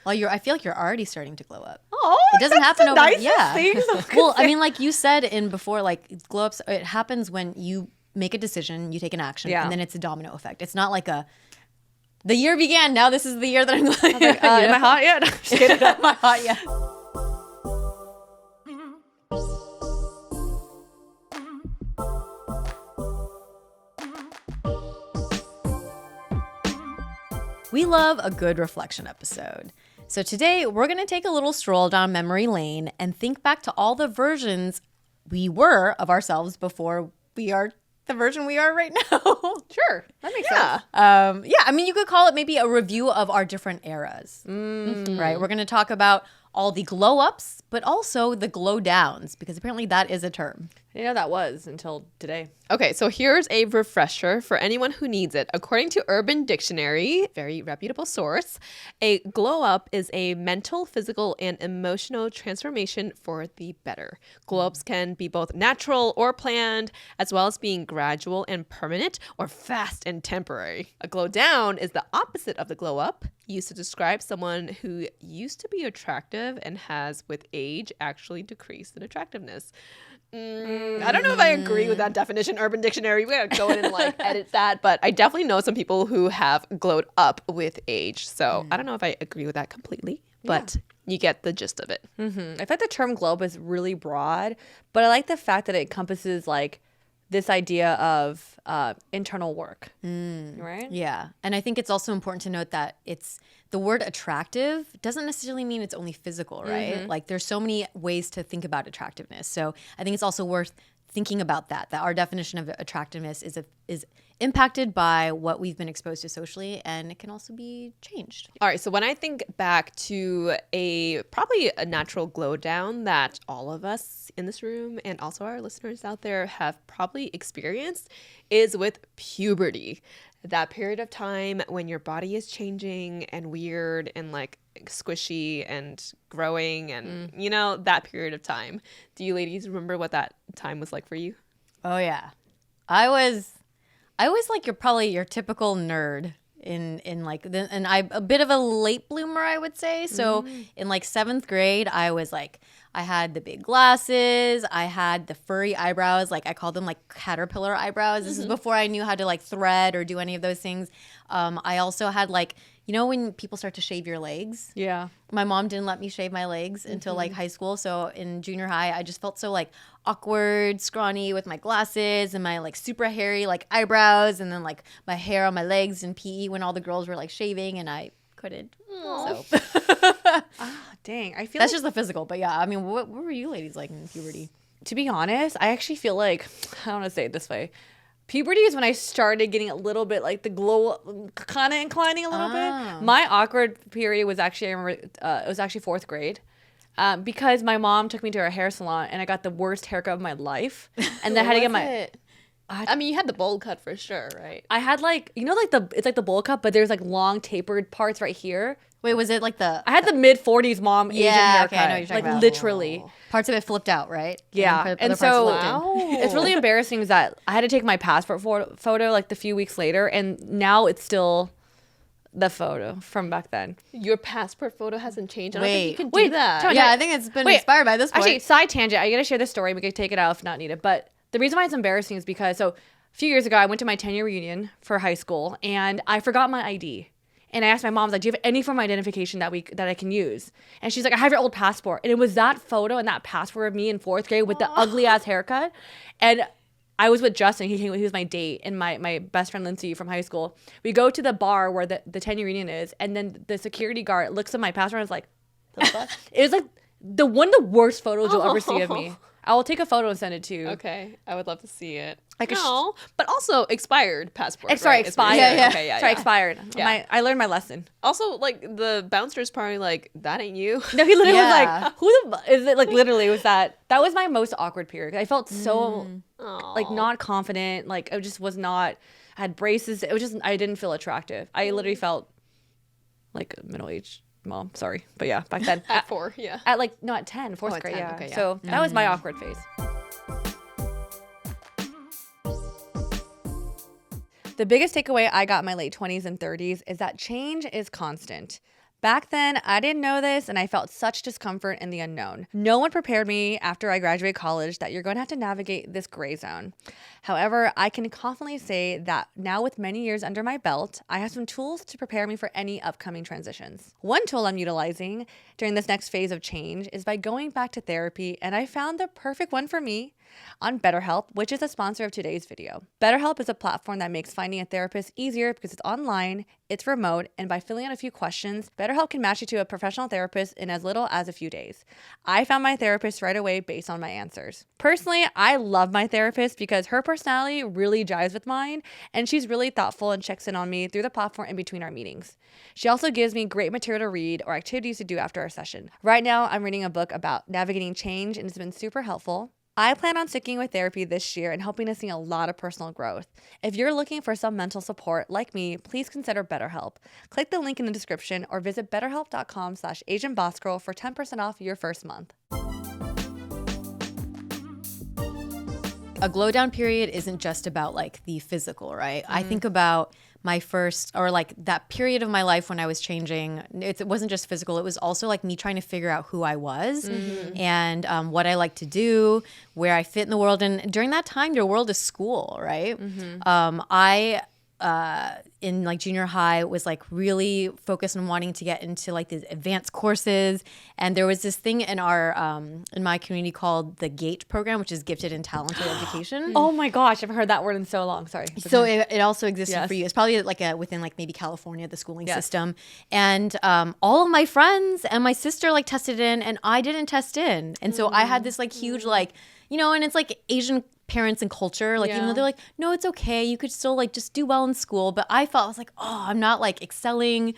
Well, I feel like you're already starting to glow up. Oh, it doesn't happen over. Thing Well, I mean, like you said in before, like glow ups. It happens when you make a decision, you take an action, and then it's a domino effect. It's not like the year began. Now this is the year that I'm going. Like, am I hot yet? Am I hot yet? We love a good reflection episode. So today we're going to take a little stroll down memory lane and think back to all the versions we were of ourselves before we are the version we are right now. Sure, that makes sense. I mean, you could call it maybe a review of our different eras, right? We're going to talk about all the glow ups, but also the glow downs, because apparently that is a term. I didn't know that was until today. Okay, so here's a refresher for anyone who needs it. According to Urban Dictionary, very reputable source, a glow up is a mental, physical, and emotional transformation for the better. Glow ups can be both natural or planned, as well as being gradual and permanent, or fast and temporary. A glow down is the opposite of the glow up, used to describe someone who used to be attractive and has, with age, actually decreased in attractiveness. I don't know if I agree with that definition, Urban Dictionary. We gotta go in and like edit that, but I definitely know some people who have glowed up with age. So I don't know if I agree with that completely, but you get the gist of it. I feel like the term glow up is really broad, but I like the fact that it encompasses like this idea of internal work, right? Yeah. And I think it's also important to note that the word attractive doesn't necessarily mean it's only physical, right? Like there's so many ways to think about attractiveness. So I think it's also worth thinking about that our definition of attractiveness is impacted by what we've been exposed to socially, and it can also be changed. All right, so when I think back to probably a natural glow down that all of us in this room and also our listeners out there have probably experienced is with puberty. That period of time when your body is changing and weird and like squishy and growing and you know, that period of time. Do you ladies remember what that time was like for you? Oh yeah. I was like your typical nerd in like and I a bit of a late bloomer, I would say. So in like 7th grade, I was like, I had the big glasses, I had the furry eyebrows, like I called them like caterpillar eyebrows. This is before I knew how to like thread or do any of those things. I also had like, you know, when people start to shave your legs? Yeah. My mom didn't let me shave my legs until like high school. So in junior high, I just felt so like awkward, scrawny with my glasses and my like super hairy like eyebrows, and then like my hair on my legs in PE when all the girls were like shaving and I couldn't. So Dang. I feel that's like, just the physical. But yeah, I mean, what were you ladies like in puberty? to be honest, I actually feel like, I don't want to say it this way. Puberty is when I started getting a little bit like the glow kind of inclining a little bit. My awkward period was actually, I remember, it was actually 4th grade. Because my mom took me to her hair salon and I got the worst haircut of my life. And then I had to get my... I mean, you had the bowl cut for sure, right? I had like, you know, like it's like the bowl cut, but there's like long tapered parts right here. Wait, was it like I had the mid 40s mom Asian haircut. Okay, I know what you're talking like about. Literally. Parts of it flipped out, right? Yeah. And so it's really embarrassing is that I had to take my passport photo like the few weeks later, and now it's still the photo from back then. Your passport photo hasn't changed. I don't Wait. think you can do that. Yeah, I think it's been inspired by this point. Actually, side tangent. I gotta share this story. We could take it out if not needed. But the reason why it's embarrassing is because a few years ago I went to my 10-year reunion for high school and I forgot my ID. And I asked my mom, I was like, do you have any form of identification that I can use? And she's like, I have your old passport. And it was that photo and that passport of me in 4th grade with the ugly ass haircut. And I was with Justin. He was my date, and my best friend Lindsay from high school. We go to the bar where the 10-year reunion is, and then the security guard looks at my passport and is like, it was like one of the worst photos you'll ever see of me. I will take a photo and send it to you. Okay, I would love to see it. Like but also expired passport. Sorry, right? expired. Yeah. Okay, yeah. Sorry, expired. Yeah. I learned my lesson. Also, like the bouncer's probably like, that ain't you. No, he literally was Yeah. like, "Who the is it?" Like literally was that. That was my most awkward period. I felt so like not confident. Like I just was not. I had braces. It was just I didn't feel attractive. I literally felt like a middle-aged mom. Sorry, but yeah, back then At 4, yeah. at like no at 10, 4th at grade. 10, Yeah. okay, yeah. So that was my awkward phase. The biggest takeaway I got in my late 20s and 30s is that change is constant. Back then, I didn't know this and I felt such discomfort in the unknown. No one prepared me after I graduated college that you're going to have to navigate this gray zone. However, I can confidently say that now with many years under my belt, I have some tools to prepare me for any upcoming transitions. One tool I'm utilizing during this next phase of change is by going back to therapy, and I found the perfect one for me on BetterHelp, which is a sponsor of today's video. BetterHelp is a platform that makes finding a therapist easier because it's online, it's remote, and by filling out a few questions, BetterHelp can match you to a professional therapist in as little as a few days. I found my therapist right away based on my answers. Personally, I love my therapist because her personality really jives with mine, and she's really thoughtful and checks in on me through the platform in between our meetings. She also gives me great material to read or activities to do after our session. Right now, I'm reading a book about navigating change, and it's been super helpful. I plan on sticking with therapy this year and hoping to see a lot of personal growth. If you're looking for some mental support like me, please consider BetterHelp. Click the link in the description or visit betterhelp.com/AsianBossGirl for 10% off your first month. A glow down period isn't just about like the physical, right? I think about my first, or like that period of my life when I was changing. It wasn't just physical. It was also like me trying to figure out who I was and what I like to do, where I fit in the world. And during that time, your world is school, right? I in like junior high was like really focused on wanting to get into like these advanced courses, and there was this thing in our in my community called the GATE program, which is Gifted and Talented Education. Oh my gosh, I haven't heard that word in so long. Sorry. So it also existed for you. It's probably like within like maybe California, the schooling system. And all of my friends and my sister like tested in, and I didn't test in. And so I had this like huge like, you know, and it's like Asian parents and culture, like even though they're like, no, it's okay, you could still like just do well in school, but I felt, I was like, oh, I'm not like excelling.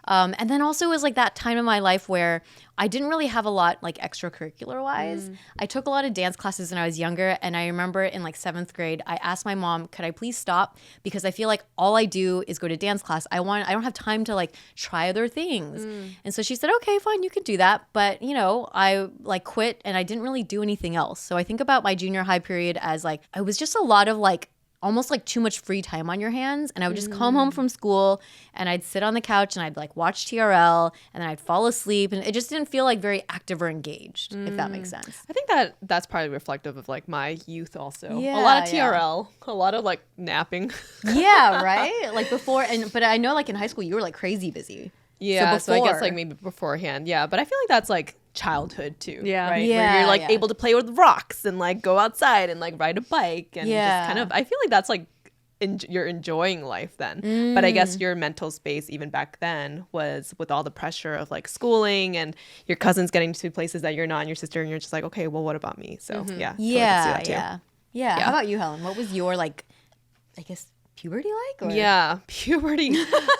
And then also it was like that time in my life where I didn't really have a lot like extracurricular wise. I took a lot of dance classes when I was younger, and I remember in like 7th grade, I asked my mom, could I please stop? Because I feel like all I do is go to dance class. I don't have time to like try other things. And so she said, okay, fine, you can do that. But you know, I like quit and I didn't really do anything else. So I think about my junior high period as like, it was just a lot of like almost like too much free time on your hands. And I would just come home from school and I'd sit on the couch and I'd like watch TRL and then I'd fall asleep, and it just didn't feel like very active or engaged, if that makes sense. I think that's probably reflective of like my youth also. Yeah, a lot of TRL, a lot of like napping. Yeah, right? Like before, but I know like in high school you were like crazy busy. Yeah, so I guess before. like maybe beforehand. Yeah, but I feel like that's like childhood too. Yeah. Right? Yeah, Where you're like yeah. able to play with rocks and like go outside and like ride a bike and just kind of, I feel like that's like you're enjoying life then. But I guess your mental space even back then was with all the pressure of like schooling and your cousins getting to places that you're not, and your sister, and you're just like, okay, well, what about me? So yeah. Totally can see that too. Yeah. How about you, Helen? What was your like, I guess, puberty like? Or? Yeah, puberty.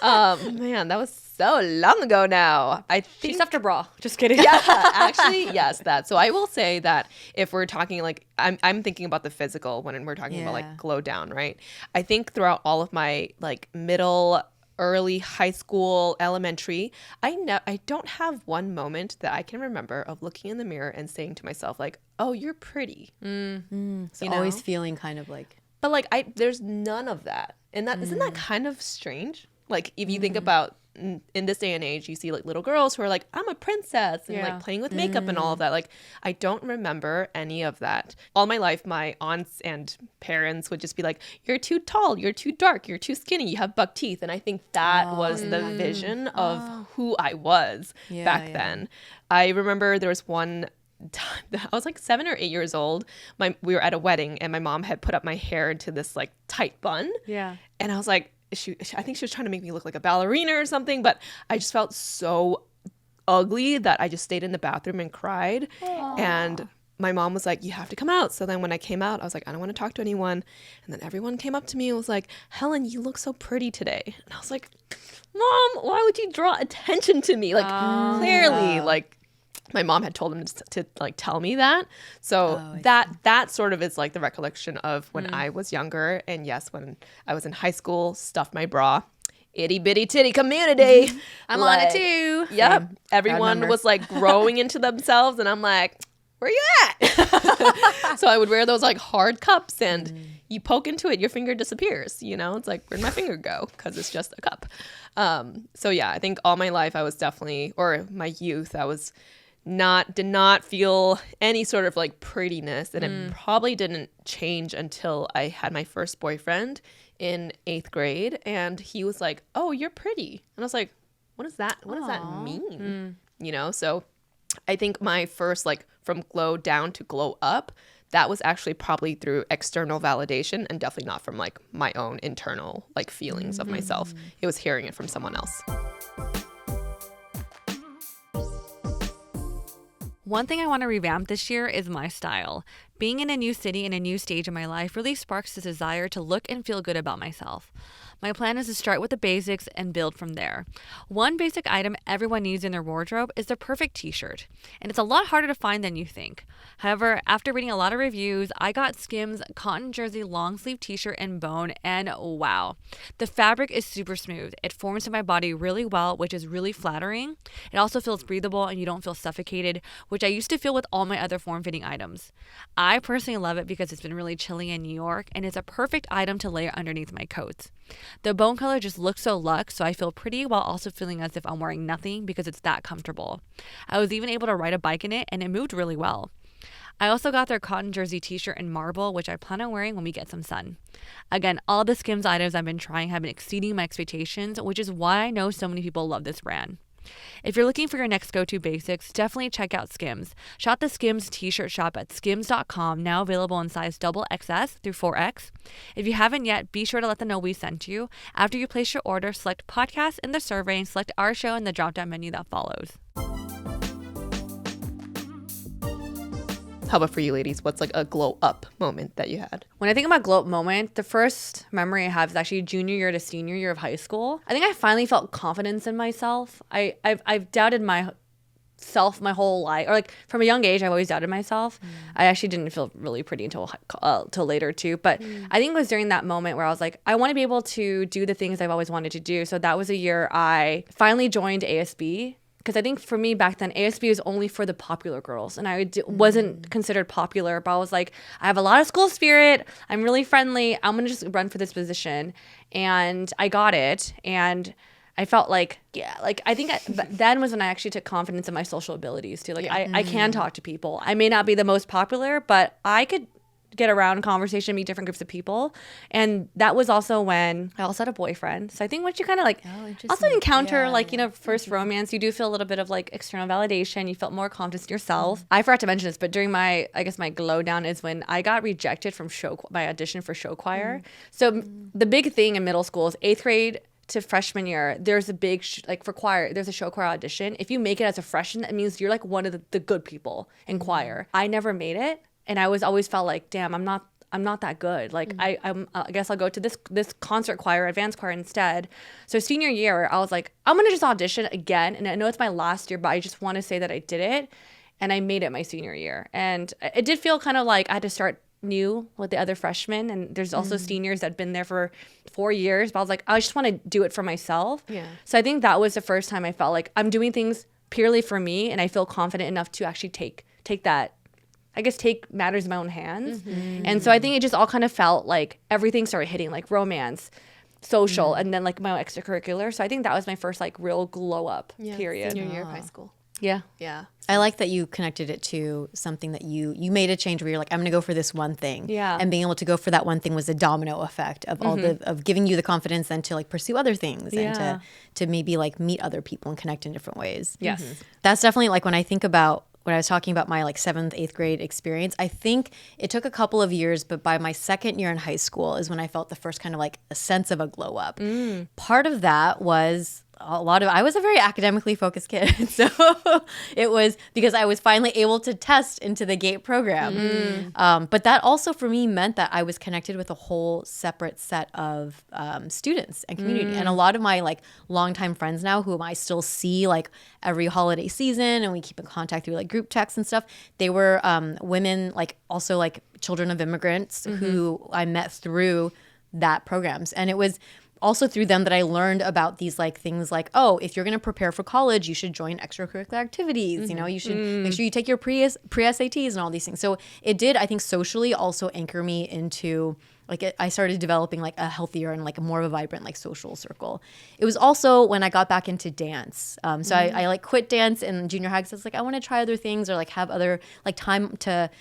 Man, that was so long ago now. I think She stuffed her bra. Just kidding. yeah, actually, yes, that. So I will say that if we're talking like, I'm thinking about the physical when we're talking about like glow down, right? I think throughout all of my like middle, early high school, elementary, I don't have one moment that I can remember of looking in the mirror and saying to myself like, oh, you're pretty. So You always know? feeling kind of like. But like there's none of that. And that isn't that kind of strange? Like if you think about in this day and age, you see like little girls who are like, I'm a princess, and like playing with makeup and all of that. Like I don't remember any of that. All my life, my aunts and parents would just be like, you're too tall, you're too dark, you're too skinny, you have buck teeth. And I think that was the vision of who I was back then. I remember there was one time I was like 7 or 8 years old. We were at a wedding and my mom had put up my hair into this like tight bun. Yeah. And I was like, I think she was trying to make me look like a ballerina or something, but I just felt so ugly that I just stayed in the bathroom and cried. And my mom was like, you have to come out. So then when I came out, I was like, I don't want to talk to anyone. And then everyone came up to me and was like, Helen, you look so pretty today. And I was like, Mom, why would you draw attention to me? Like clearly, like my mom had told him to like tell me that. So that sort of is like the recollection of when I was younger. And yes, when I was in high school, stuffed my bra. Itty bitty titty community. I'm on it too. Yep. Everyone was like growing into themselves, and I'm like, where you at? So I would wear those like hard cups, and you poke into it, your finger disappears. You know, it's like, where'd my finger go? Because it's just a cup. So yeah, I think all my life I was definitely, or my youth, I was did not feel any sort of like prettiness, and it probably didn't change until I had my first boyfriend in 8th grade, and he was like, "Oh, you're pretty," and I was like, "What is that? What does that mean?" You know, so I think my first like from glow down to glow up, that was actually probably through external validation, and definitely not from like my own internal like feelings of myself. It was hearing it from someone else. One thing I want to revamp this year is my style. Being in a new city and a new stage in my life really sparks this desire to look and feel good about myself. My plan is to start with the basics and build from there. One basic item everyone needs in their wardrobe is the perfect t-shirt, and it's a lot harder to find than you think. However, after reading a lot of reviews, I got Skims cotton jersey long sleeve t-shirt in bone, and wow. The fabric is super smooth. It forms to my body really well, which is really flattering. It also feels breathable and you don't feel suffocated, which I used to feel with all my other form-fitting items. I personally love it because it's been really chilly in New York, and it's a perfect item to layer underneath my coats. The bone color just looks so luxe, so I feel pretty while also feeling as if I'm wearing nothing because it's that comfortable. I was even able to ride a bike in it, and it moved really well. I also got their cotton jersey t-shirt in marble, which I plan on wearing when we get some sun. Again, all the Skims items I've been trying have been exceeding my expectations, which is why I know so many people love this brand. If you're looking for your next go-to basics, definitely check out Skims. Shop the Skims t-shirt shop at skims.com, now available in size XXS through 4X. If you haven't yet, be sure to let them know we sent you. After you place your order, select podcast in the survey and select our show in the drop-down menu that follows. How about for you ladies? What's like a glow up moment that you had? When I think about glow up moment, the first memory I have is actually junior year to senior year of high school. I think I finally felt confidence in myself. I've doubted myself my whole life, or like from a young age, I've always doubted myself. I actually didn't feel really pretty until later too. But I think it was during that moment where I was like, I want to be able to do the things I've always wanted to do. So that was a year I finally joined ASB. Because I think for me back then, ASB was only for the popular girls. And I wasn't considered popular. But I was like, I have a lot of school spirit. I'm really friendly. I'm going to just run for this position. And I got it. And I felt like, yeah, like I think then was when I actually took confidence in my social abilities too. Like I can talk to people. I may not be the most popular, but I could get around conversation, meet different groups of people. And that was also when I also had a boyfriend. So I think once you kind of like also encounter like, you know, first romance, you do feel a little bit of like external validation. You felt more confidence in yourself. I forgot to mention this, but during my glow down is when I got rejected from my audition for show choir. So the big thing in middle school is 8th grade to freshman year, there's a big for choir, there's a show choir audition. If you make it as a freshman, that means you're like one of the good people in choir. I never made it. And I always felt like, damn, I'm not that good. Like I guess I'll go to this concert choir, advanced choir instead. So senior year, I was like, I'm gonna just audition again. And I know it's my last year, but I just want to say that I did it, and I made it my senior year. And it did feel kind of like I had to start new with the other freshmen. And there's also seniors that'd been there for 4 years. But I was like, I just want to do it for myself. Yeah. So I think that was the first time I felt like I'm doing things purely for me, and I feel confident enough to actually take that. I guess take matters in my own hands. And so I think it just all kind of felt like everything started hitting, like romance, social, and then like my extracurricular. So I think that was my first like real glow up period. Senior year of high school. Yeah. Yeah. I like that you connected it to something that you made a change where you're like, I'm going to go for this one thing. Yeah. And being able to go for that one thing was a domino effect of all of giving you the confidence then to like pursue other things and to maybe like meet other people and connect in different ways. Yes. That's definitely like when I think about when I was talking about my like 7th, 8th grade experience, I think it took a couple of years, but by my second year in high school is when I felt the first kind of like a sense of a glow up. Part of that was I was a very academically focused kid. So it was because I was finally able to test into the GATE program. But that also for me meant that I was connected with a whole separate set of students and community. And a lot of my like longtime friends now, whom I still see like every holiday season, and we keep in contact through like group texts and stuff. They were women, like also like children of immigrants who I met through that programs. And it was also through them that I learned about these like things like, oh, if you're going to prepare for college, you should join extracurricular activities. You know, you should make sure you take your pre-SATs and all these things. So it did, I think, socially also anchor me into like I started developing like a healthier and like a more of a vibrant like social circle. It was also when I got back into dance. So I like quit dance in junior high because I was like, I want to try other things or like have other like time to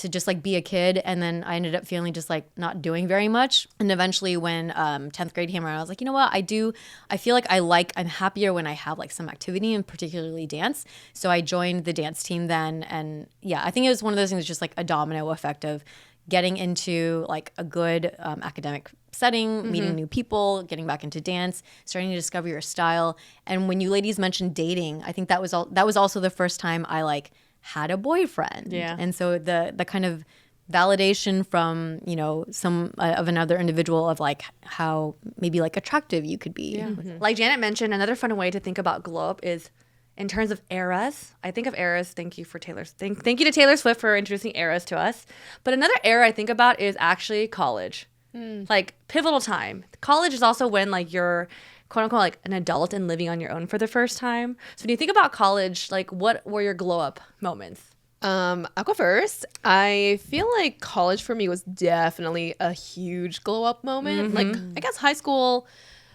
just like be a kid. And then I ended up feeling just like not doing very much. And eventually when 10th grade came around, I was like, you know what, I feel like I'm happier when I have like some activity and particularly dance. So I joined the dance team then. And yeah, I think it was one of those things, just like a domino effect of getting into like a good academic setting, meeting new people, getting back into dance, starting to discover your style. And when you ladies mentioned dating, I think that was also the first time I like had a boyfriend. Yeah. And so the kind of validation from, you know, some of another individual of like how maybe like attractive you could be. Yeah. Like Janet mentioned, another fun way to think about glow up is in terms of eras. I think of eras. Thank you to Taylor Swift for introducing eras to us. But another era I think about is actually college. Like pivotal time. College is also when like you're quote unquote like an adult and living on your own for the first time. So when you think about college, like what were your glow up moments? I'll go first. I feel like college for me was definitely a huge glow up moment. Like I guess high school,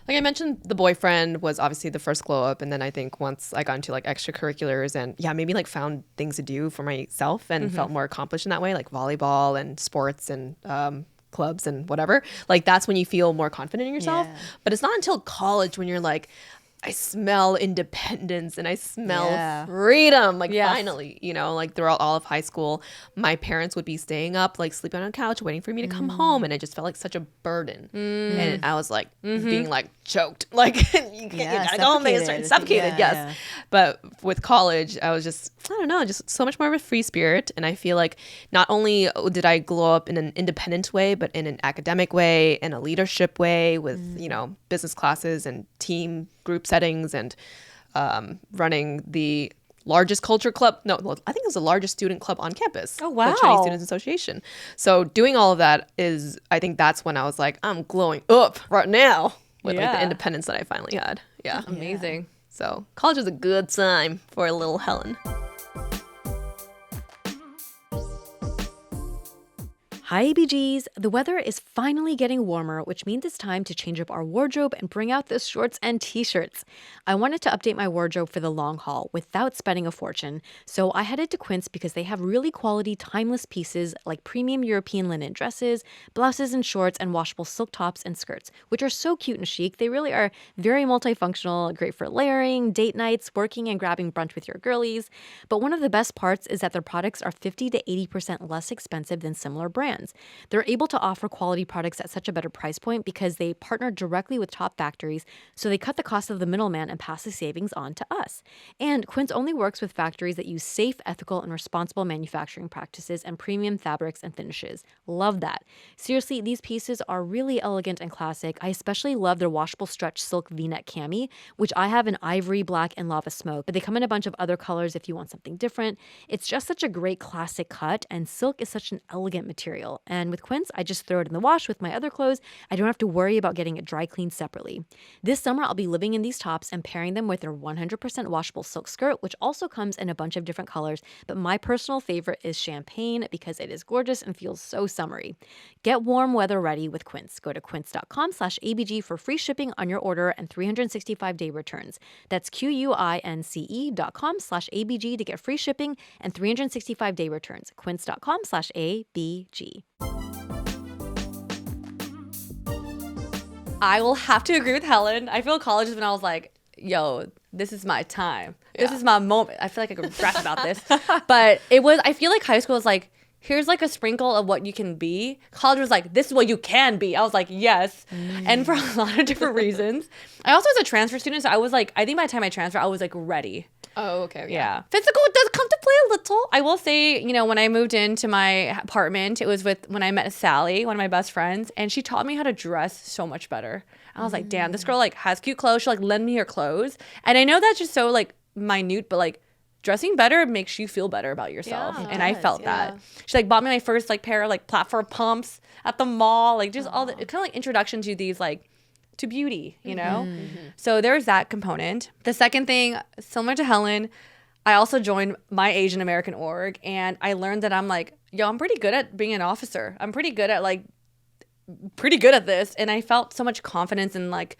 like I mentioned, the boyfriend was obviously the first glow up. And then I think once I got into like extracurriculars and maybe like found things to do for myself and felt more accomplished in that way, like volleyball and sports and clubs and whatever, like that's when you feel more confident in yourself. But it's not until college when you're like, I smell independence and I smell freedom. Like finally, you know, like throughout all of high school, my parents would be staying up, like sleeping on a couch, waiting for me to come home. And it just felt like such a burden. And I was like being like choked, like you gotta go home and start suffocated. Yes. But with college, I was just, I don't know, just so much more of a free spirit. And I feel like not only did I glow up in an independent way, but in an academic way, in a leadership way with, you know, business classes and team group settings and running the largest culture club. No, I think it was the largest student club on campus. Oh, wow. The Chinese Students Association. So doing all of that is, I think that's when I was like, I'm glowing up right now with like the independence that I finally had. Yeah. Amazing. So college was a good time for a little Helen. Hi, ABGs. The weather is finally getting warmer, which means it's time to change up our wardrobe and bring out the shorts and t-shirts. I wanted to update my wardrobe for the long haul without spending a fortune, so I headed to Quince because they have really quality, timeless pieces like premium European linen dresses, blouses and shorts, and washable silk tops and skirts, which are so cute and chic. They really are very multifunctional, great for layering, date nights, working, and grabbing brunch with your girlies. But one of the best parts is that their products are 50 to 80% less expensive than similar brands. They're able to offer quality products at such a better price point because they partner directly with top factories, so they cut the cost of the middleman and pass the savings on to us. And Quince only works with factories that use safe, ethical, and responsible manufacturing practices and premium fabrics and finishes. Love that. Seriously, these pieces are really elegant and classic. I especially love their washable stretch silk V-neck cami, which I have in ivory, black, and lava smoke, but they come in a bunch of other colors if you want something different. It's just such a great classic cut, and silk is such an elegant material. And with Quince, I just throw it in the wash with my other clothes. I don't have to worry about getting it dry cleaned separately. This summer, I'll be living in these tops and pairing them with their 100% washable silk skirt, which also comes in a bunch of different colors. But my personal favorite is champagne because it is gorgeous and feels so summery. Get warm weather ready with Quince. Go to quince.com/ABG for free shipping on your order and 365-day returns. That's QUINCE.com/ABG to get free shipping and 365-day returns. Quince.com/ABG. I will have to agree with Helen. I feel college is when I was like, yo, this is my time. This is my moment. I feel like I could rap about this. But I feel like high school is like, here's like a sprinkle of what you can be. College was like, this is what you can be. I was like, yes. And for a lot of different reasons. I also was a transfer student, so I was like, I think by the time I transferred, I was like ready. Oh, okay. Yeah. Physical does come to play a little. I will say, you know, when I moved into my apartment, it was when I met Sally, one of my best friends, and she taught me how to dress so much better. I was like, damn, this girl like has cute clothes. She'll like lend me her clothes. And I know that's just so like minute, but like dressing better makes you feel better about yourself. Yeah, and I felt that. She like bought me my first like pair of like platform pumps at the mall, like just all the kind of like introduction to these like to beauty, you know? So there's that component. The second thing, similar to Helen, I also joined my Asian American org, and I learned that I'm like, yo, I'm pretty good at being an officer. I'm pretty good at this. And I felt so much confidence in like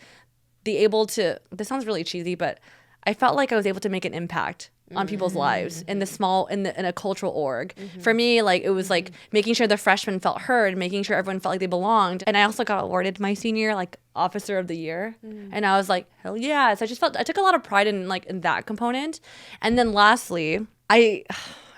this sounds really cheesy, but I felt like I was able to make an impact on people's lives in a cultural org. For me, like it was like making sure the freshmen felt heard, making sure everyone felt like they belonged. And I also got awarded my senior year like officer of the year. And I was like, hell yeah. So I took a lot of pride in that component. And then lastly, I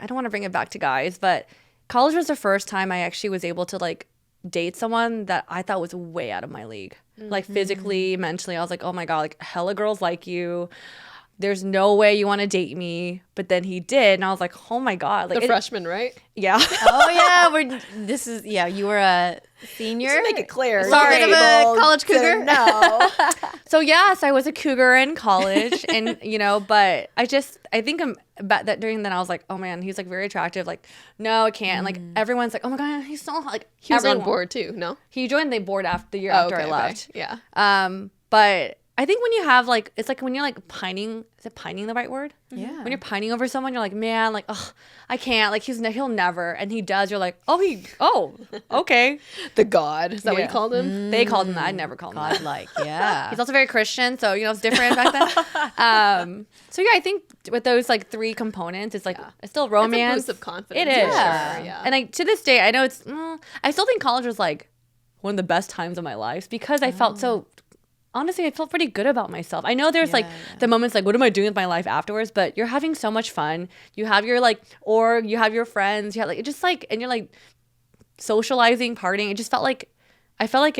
don't want to bring it back to guys, but college was the first time I actually was able to like date someone that I thought was way out of my league. Like physically, mentally, I was like, oh my God, like hella girls like you. There's no way you want to date me. But then he did. And I was like, oh my God. Like The freshman, right? Yeah. Oh yeah, you were a senior. Just make it clear. Sorry, bit of a college cougar. No. So yes, I was a cougar in college, and but I think during then I was like, oh man, he's like very attractive. Like, no, I can't. And like everyone's like, oh my God, he's so like. He was on board too. No, he joined the board after the year after I left. Okay. Yeah. But I think when you have like, it's like when you're like pining. Is it pining the right word? Yeah. When you're pining over someone, you're like, man, like, oh, I can't. Like he'll never, and he does. You're like, okay. The God. Is that what you called him? They called him that. I never called him that. Godlike, yeah. He's also very Christian, so it's different back then. So yeah, I think with those like three components, it's like it's still romance. It's a boost of confidence. It is. Yeah. Sure, yeah. And like to this day, I know it's. I still think college was like one of the best times of my life because I felt so. Honestly, I felt pretty good about myself. I know there's the moments like, what am I doing with my life afterwards? But you're having so much fun. You have your you have your friends. You have it just and you're like socializing, partying. It just felt like, I found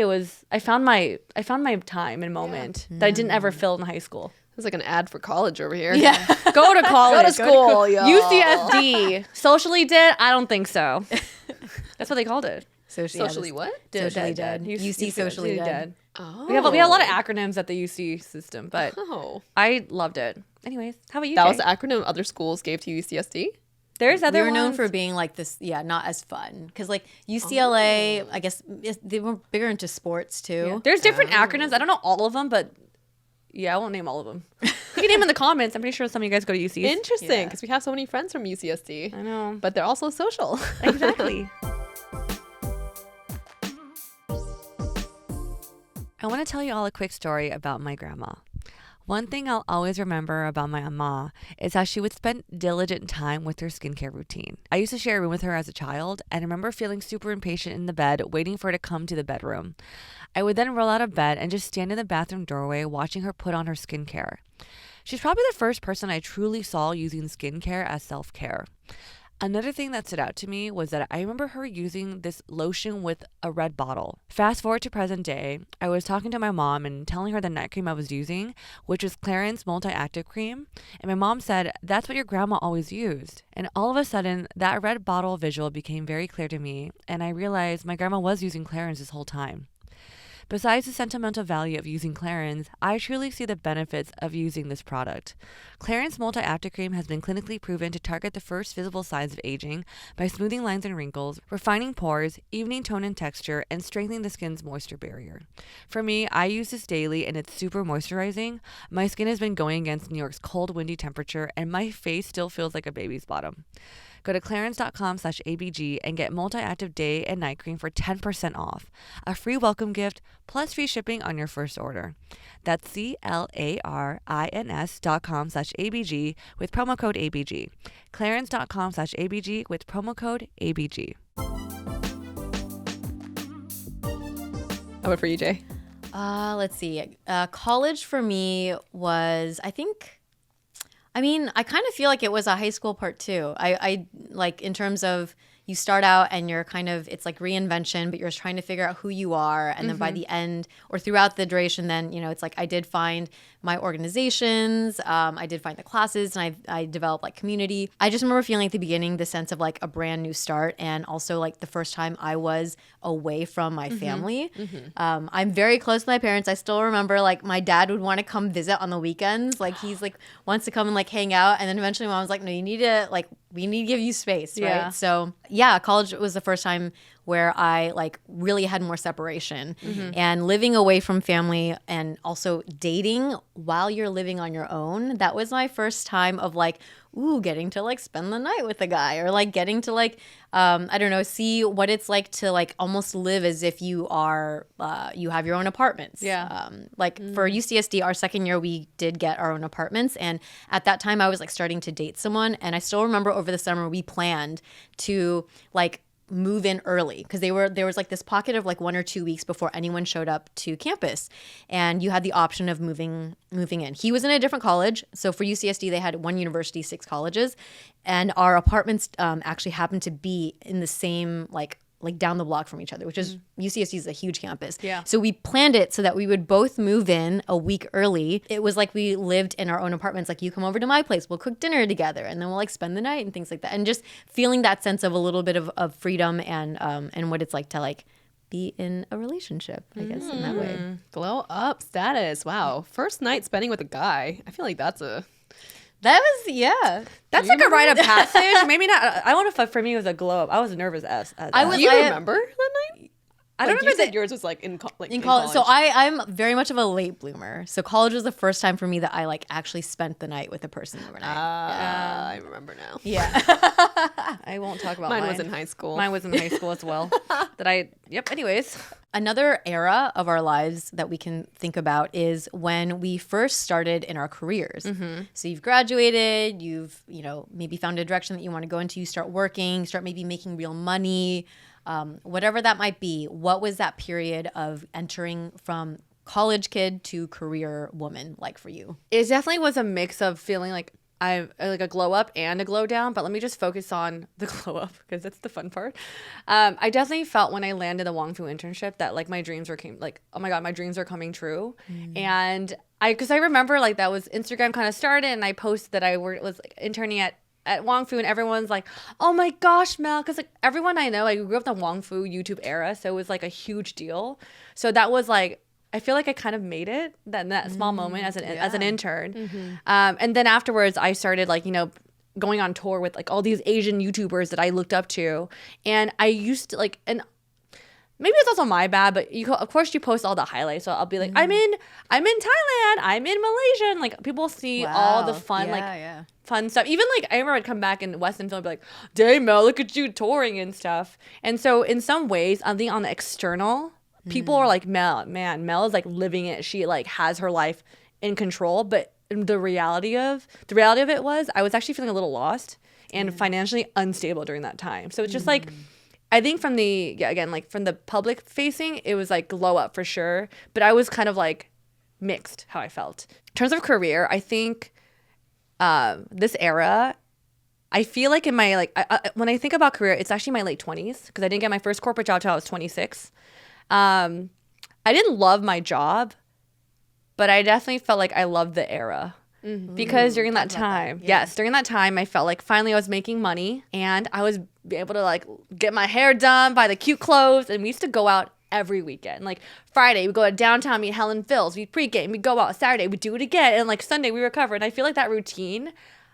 my time and moment that I didn't ever feel in high school. It's like an ad for college over here. Yeah. Go to college. Go to school, y'all. UCSD. Socially dead? I don't think so. That's what they called it. Socially what? Socially dead. UC socially dead. Oh. We have a lot of acronyms at the UC system, but Oh. I loved it. Anyways, how about you, That Jay? was the acronym other schools gave to UCSD? There's other We were known ones. for being like this, not as fun. Because like UCLA, I guess they were bigger into sports too. Yeah. There's different acronyms. I don't know all of them, but I won't name all of them. You can name them in the comments. I'm pretty sure some of you guys go to UC. Interesting, because we have so many friends from UCSD. I know. But they're also social. Exactly. I want to tell you all a quick story about my grandma. One thing I'll always remember about my ama is how she would spend diligent time with her skincare routine. I used to share a room with her as a child and remember feeling super impatient in the bed, waiting for her to come to the bedroom. I would then roll out of bed and just stand in the bathroom doorway watching her put on her skincare. She's probably the first person I truly saw using skincare as self-care. Another thing that stood out to me was that I remember her using this lotion with a red bottle. Fast forward to present day, I was talking to my mom and telling her the night cream I was using, which was Clarins Multi-Active Cream, and my mom said, that's what your grandma always used. And all of a sudden, that red bottle visual became very clear to me, and I realized my grandma was using Clarins this whole time. Besides the sentimental value of using Clarins, I truly see the benefits of using this product. Clarins Multi-Active Cream has been clinically proven to target the first visible signs of aging by smoothing lines and wrinkles, refining pores, evening tone and texture, and strengthening the skin's moisture barrier. For me, I use this daily and it's super moisturizing. My skin has been going against New York's cold, windy temperature, and my face still feels like a baby's bottom. Go to clarins.com/ABG and get multi-active day and night cream for 10% off, a free welcome gift, plus free shipping on your first order. That's clarins.com/ABG with promo code ABG. clarins.com/ABG with promo code ABG. How about for you, Jay? Let's see. College for me was, I kind of feel like it was a high school part too. I like in terms of you start out and you're kind of, it's like reinvention, but you're just trying to figure out who you are. And then by the end or throughout the duration, then, it's like I did find my organizations. I did find the classes and I developed like community. I just remember feeling at the beginning the sense of like a brand new start and also like the first time I was away from my family. I'm very close to my parents. I still remember like my dad would want to come visit on the weekends. Like he's like wants to come and like hang out. And then eventually mom was like, no, you need to like we need to give you space, Yeah. right? So yeah, college was the first time where I like really had more separation and living away from family and also dating while you're living on your own. That was my first time of like, getting to like spend the night with a guy or like getting to like, I don't know, see what it's like to like almost live as if you are, you have your own apartments. Yeah. Like for UCSD, our second year, we did get our own apartments. And at that time I was like starting to date someone. And I still remember over the summer, we planned to like move in early because there was like this pocket of like 1 or 2 weeks before anyone showed up to campus, and you had the option of moving in. He was in a different college, so for UCSD they had 1 university, 6 colleges, and our apartments actually happened to be in the same like down the block from each other, which is UCSD is a huge campus. Yeah. So we planned it so that we would both move in a week early. It was like we lived in our own apartments. Like, you come over to my place, we'll cook dinner together, and then we'll like spend the night and things like that. And just feeling that sense of a little bit of freedom and what it's like to like be in a relationship, I guess, in that way. Glow up status. Wow. First night spending with a guy. I feel like that's a... That was, yeah. That's like a rite of passage. Maybe not. I don't know if for me it was a glow up. I was nervous as I was- Do you I- remember that night? I don't Like, remember you said that. yours was like in college. In college. So I'm very much of a late bloomer. So college was the first time for me that I like actually spent the night with a person overnight. I remember now. Yeah. I won't talk about Mine was in high school. Mine was in high school as well. Anyways. Another era of our lives that we can think about is when we first started in our careers. So you've graduated, you've, maybe found a direction that you want to go into, you start working, start maybe making real money, whatever that might be. What was that period of entering from college kid to career woman like for you? It definitely was a mix of feeling like I like a glow up and a glow down, but let me just focus on the glow up because that's the fun part. I definitely felt when I landed the Wong Fu internship that like my dreams oh my God, my dreams are coming true. And because I remember like that was Instagram kind of started, and I posted that I was like interning at Wong Fu, and everyone's like, oh my gosh, Mel, because like everyone I know, I grew up in the Wong Fu YouTube era, so it was like a huge deal. So that was like, I feel like I kind of made it that small moment as an intern. And then afterwards I started like, going on tour with like all these Asian YouTubers that I looked up to. And I used to like, and maybe it's also my bad, but of course you post all the highlights. So I'll be like, I'm in Thailand, I'm in Malaysia. And like people see all the fun, fun stuff. Even like I remember I'd come back in West and Philly and be like, dang Mel, look at you touring and stuff. And so in some ways, I think on the external, people are like, Mel is like living it. She like has her life in control. But the reality of it was I was actually feeling a little lost and financially unstable during that time. So it's just like, I think from from the public facing, it was like glow up for sure. But I was kind of like mixed how I felt. In terms of career, I think this era, I feel like in my when I think about career, it's actually my late 20s because I didn't get my first corporate job till I was 26. I didn't love my job, but I definitely felt like I loved the era. Because during that time, during that time, I felt like finally I was making money and I was able to like get my hair done, buy the cute clothes, and we used to go out every weekend. Like Friday, we'd go to downtown, meet Helen Phil's, we'd pregame, we'd go out. Saturday, we'd do it again, and like Sunday, we recover. And I feel like that routine,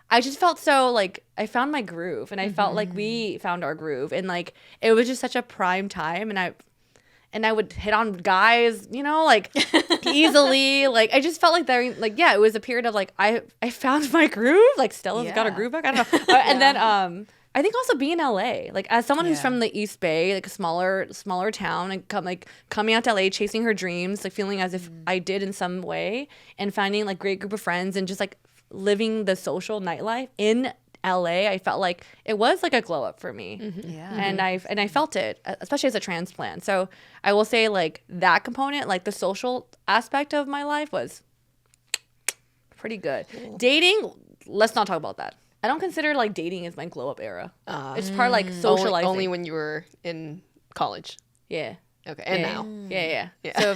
I just felt so like I found my groove, and I felt like we found our groove, and like it was just such a prime time, and I would hit on guys, like easily. Like I just felt like it was a period of like I found my groove. Like Stella's got a groove back. I don't know. And then I think also being in LA, like as someone who's from the East Bay, like a smaller town, and coming out to LA, chasing her dreams, like feeling as if I did in some way, and finding like great group of friends and just like living the social nightlife in LA, I felt like it was like a glow up for me. And I felt it, especially as a transplant. So I will say like that component, like the social aspect of my life was pretty good. Dating, let's not talk about that. I don't consider like dating as my glow up era. It's part like socializing. Only when you were in college. Yeah. Okay. And now. Yeah. So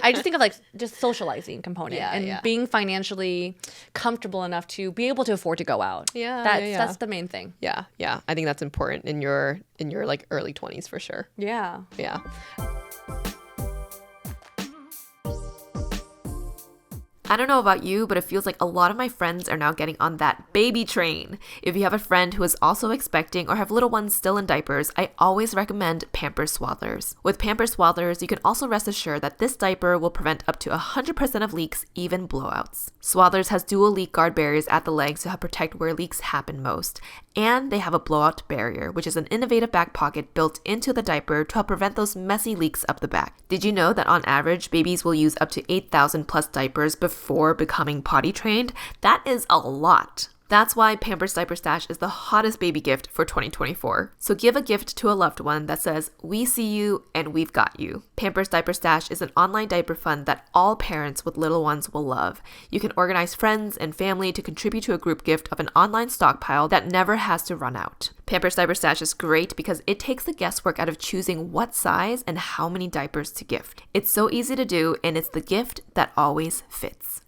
I just think of like just socializing component and being financially comfortable enough to be able to afford to go out. That's the main thing. Yeah. I think that's important in your like early 20s for sure. Yeah. I don't know about you, but it feels like a lot of my friends are now getting on that baby train. If you have a friend who is also expecting or have little ones still in diapers, I always recommend Pampers Swaddlers. With Pampers Swaddlers, you can also rest assured that this diaper will prevent up to 100% of leaks, even blowouts. Swaddlers has dual leak guard barriers at the legs to help protect where leaks happen most. And they have a blowout barrier, which is an innovative back pocket built into the diaper to help prevent those messy leaks up the back. Did you know that on average, babies will use up to 8,000 plus diapers before becoming potty trained? That is a lot. That's why Pampers Diaper Stash is the hottest baby gift for 2024. So give a gift to a loved one that says, "We see you and we've got you." Pampers Diaper Stash is an online diaper fund that all parents with little ones will love. You can organize friends and family to contribute to a group gift of an online stockpile that never has to run out. Pampers Diaper Stash is great because it takes the guesswork out of choosing what size and how many diapers to gift. It's so easy to do, and it's the gift that always fits.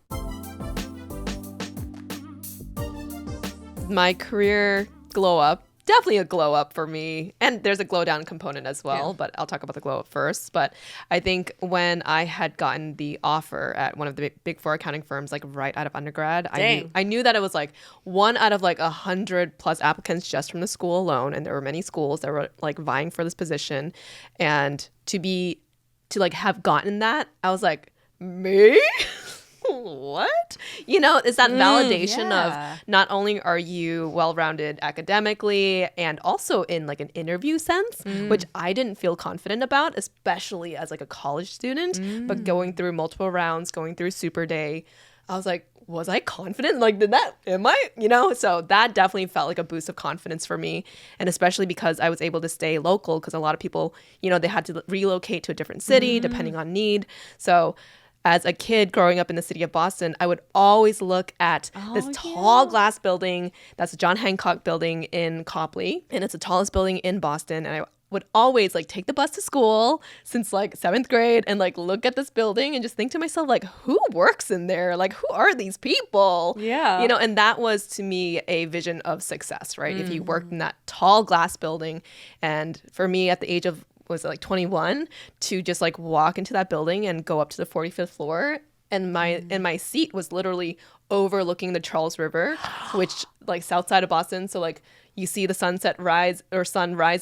My career glow up, definitely a glow up for me. And there's a glow down component as well, but I'll talk about the glow up first. But I think when I had gotten the offer at one of the big four accounting firms, like right out of undergrad, I knew that it was like one out of like 100 plus applicants just from the school alone. And there were many schools that were like vying for this position. And to like have gotten that, I was like, me? What? You know, it's that validation of not only are you well-rounded academically and also in like an interview sense, which I didn't feel confident about, especially as like a college student, but going through multiple rounds, going through Super Day, I was like, was I confident? Like, am I? You know, so that definitely felt like a boost of confidence for me. And especially because I was able to stay local, because a lot of people, you know, they had to relocate to a different city depending on need. So as a kid growing up in the city of Boston, I would always look at this tall glass building. That's the John Hancock building in Copley. And it's the tallest building in Boston. And I would always like take the bus to school since like 7th grade and like look at this building and just think to myself, like, who works in there? Like, who are these people? Yeah. You know, and that was to me a vision of success, right? If you worked in that tall glass building. And for me at the age of was it like 21 to just like walk into that building and go up to the 45th floor, and my seat was literally overlooking the Charles River, which like south side of Boston, so like you see the sun rise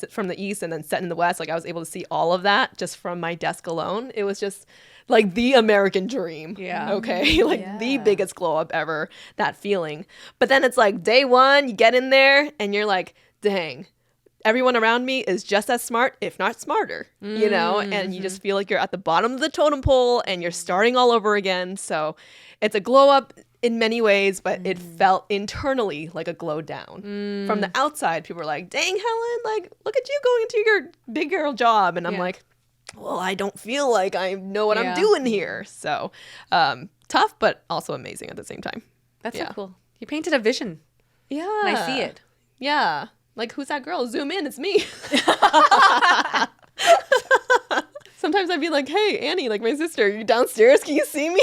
from the east and then set in the west. Like I was able to see all of that just from my desk alone. It was just like the American dream. Yeah. Okay. Like the biggest glow up ever, that feeling. But then it's like day one, you get in there and you're like, dang, everyone around me is just as smart, if not smarter, you know, and you just feel like you're at the bottom of the totem pole and you're starting all over again. So it's a glow up in many ways, but it felt internally like a glow down. From the outside, people were like, dang, Helen, like, look at you going into your big girl job. And I'm like, well, I don't feel like I know what I'm doing here. So tough, but also amazing at the same time. That's so cool. You painted a vision. Yeah. And I see it. Yeah. Like, who's that girl? Zoom in, it's me. Sometimes I'd be like, hey, Annie, like my sister, you downstairs? Can you see me?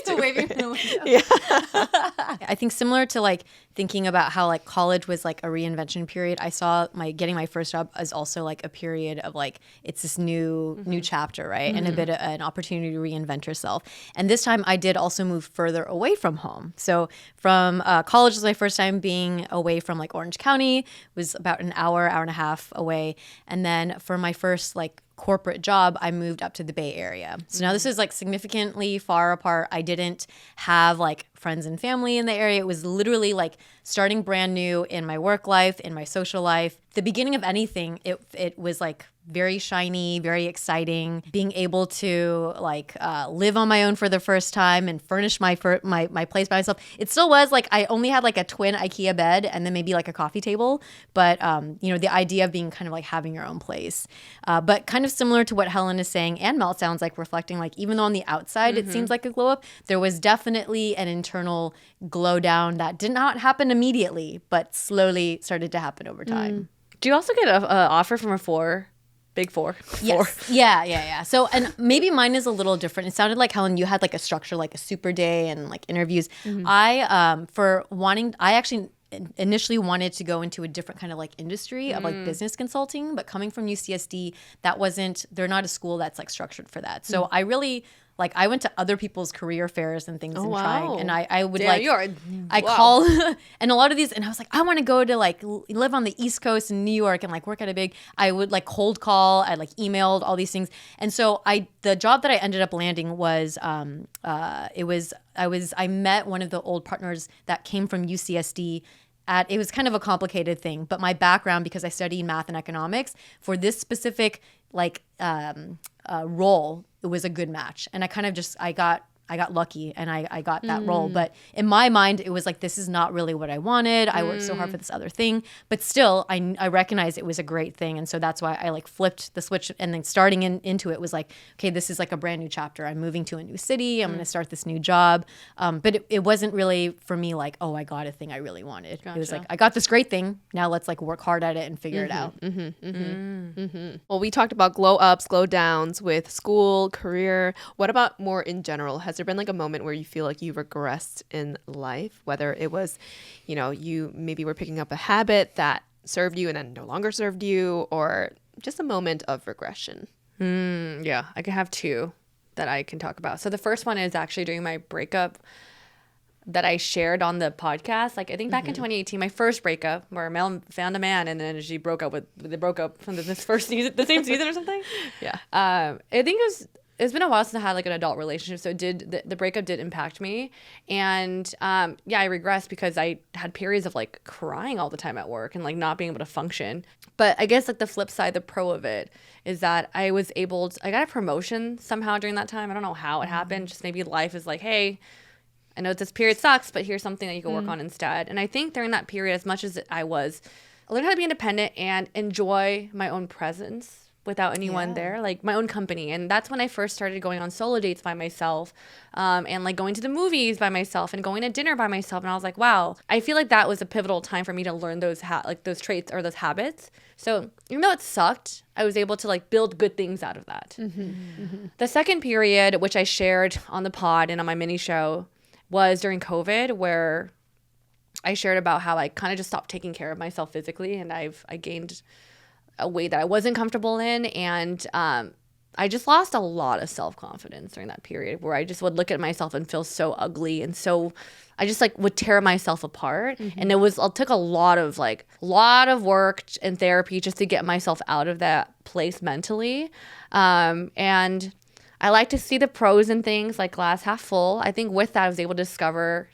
Waving from the window. I think similar to like thinking about how like college was like a reinvention period, I saw getting my first job as also like a period of like, it's this new chapter, right? And a bit of an opportunity to reinvent yourself. And this time I did also move further away from home. So from college was my first time being away from like Orange County. It was about an hour and a half away. And then for my first like corporate job, I moved up to the Bay Area. So now this is like significantly far apart. I didn't have like friends and family in the area. It was literally like starting brand new in my work life, in my social life. The beginning of anything, it was like very shiny, very exciting. Being able to like live on my own for the first time and furnish my place by myself. It still was like I only had like a twin IKEA bed and then maybe like a coffee table. But you know, the idea of being kind of like having your own place. But kind of similar to what Helen is saying, and Mel sounds like reflecting, like even though on the outside it seems like a glow up, there was definitely an internal glow down that did not happen immediately, but slowly started to happen over time. Do you also get an offer from a Big Four? Yes. Yeah. So, and maybe mine is a little different. It sounded like, Helen, you had like a structure, like a super day and like interviews. I actually initially wanted to go into a different kind of like industry of like business consulting, but coming from UCSD, they're not a school that's like structured for that. So I really Like I went to other people's career fairs and things and trying, and I would Damn, like, you're I wow. call and a lot of these, and I was like, I want to go to like live on the East Coast in New York and like work at a big, I would like cold call, I like emailed all these things. And so the job that I ended up landing was, I met one of the old partners that came from UCSD. It was kind of a complicated thing, but my background, because I studied math and economics, for this specific like role, it was a good match. And I kind of just, I got lucky and I got that role. But in my mind, it was like, this is not really what I wanted. I worked so hard for this other thing. But still, I recognized it was a great thing. And so that's why I like flipped the switch. And then starting into it was like, okay, this is like a brand new chapter. I'm moving to a new city. I'm going to start this new job. But it wasn't really for me like, oh, I got a thing I really wanted. It was like, I got this great thing. Now let's like work hard at it and figure it out. Well, we talked about glow ups, glow downs with school, career. What about more in general? Has there been like a moment where you feel like you regressed in life, whether it was, you maybe were picking up a habit that served you and then no longer served you, or just a moment of regression? Yeah, I can have two that I can talk about. So the first one is actually during my breakup that I shared on the podcast. Like I think back in 2018, my first breakup, where Mel found a man and then she broke up from this first season, the same season or something. Yeah. I think it's been a while since I had like an adult relationship, so the breakup did impact me, and I regressed because I had periods of like crying all the time at work and like not being able to function. But I guess like the flip side, the pro of it is that I got a promotion somehow during that time. I don't know how it happened. Just maybe life is like, hey, I know this period sucks, but here's something that you can work on instead. And I think during that period, as much as I learned how to be independent and enjoy my own presence without anyone there, like my own company. And that's when I first started going on solo dates by myself, and like going to the movies by myself and going to dinner by myself. And I was like, wow, I feel like that was a pivotal time for me to learn those those traits or those habits. So even though it sucked, I was able to like build good things out of that. The second period, which I shared on the pod and on my mini show, was during COVID, where I shared about how I kind of just stopped taking care of myself physically, and I gained a weight that I wasn't comfortable in, and I just lost a lot of self-confidence during that period, where I just would look at myself and feel so ugly, and so I just like would tear myself apart. And it took a lot of work and therapy just to get myself out of that place mentally. And I like to see the pros in things, like glass half full. I think with that, I was able to discover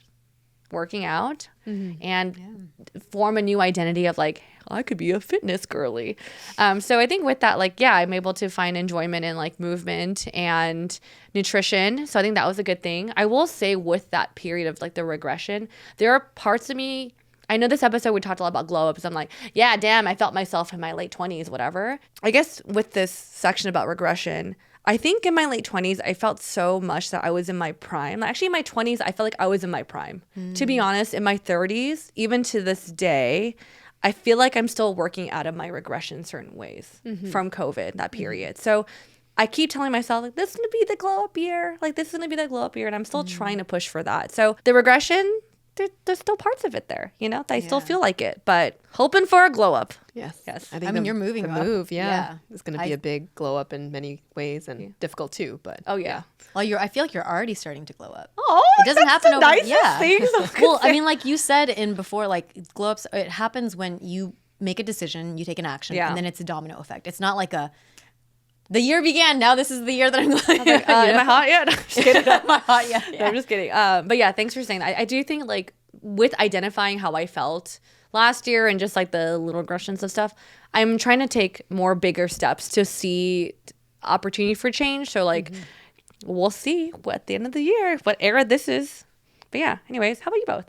working out and form a new identity of like, I could be a fitness girly. So I think with that, like, I'm able to find enjoyment in like movement and nutrition. So I think that was a good thing. I will say with that period of like the regression, there are parts of me, I know this episode we talked a lot about glow ups. I'm like, yeah, damn, I felt myself in my late 20s, whatever. I guess with this section about regression, I think in my late 20s, I felt so much that I was in my prime. Actually, in my 20s, I felt like I was in my prime. To be honest, in my 30s, even to this day, I feel like I'm still working out of my regression in certain ways from COVID, that period. So I keep telling myself, like, this is going to be the glow up year. Like, this is going to be the glow up year. And I'm still trying to push for that. So the regression, there's still parts of it there, that I still feel like it, but hoping for a glow up. Yes. I mean, you're moving the up. move. Yeah. It's going to be a big glow up in many ways and difficult too, but. Oh, yeah. Well, I feel like you're already starting to glow up. Oh, it doesn't happen over. Things Well, I mean, like you said before, like glow ups, it happens when you make a decision, you take an action, and then it's a domino effect. It's not like the year began, now this is the year that I'm going. Am I hot yet? I'm just kidding. Am I hot yet? No, I'm just kidding. But yeah, thanks for saying that. I do think like with identifying how I felt last year and just like the little regressions of stuff, I'm trying to take more bigger steps to see opportunity for change. So like, we'll see what at the end of the year, what era this is. But yeah, anyways, how about you both?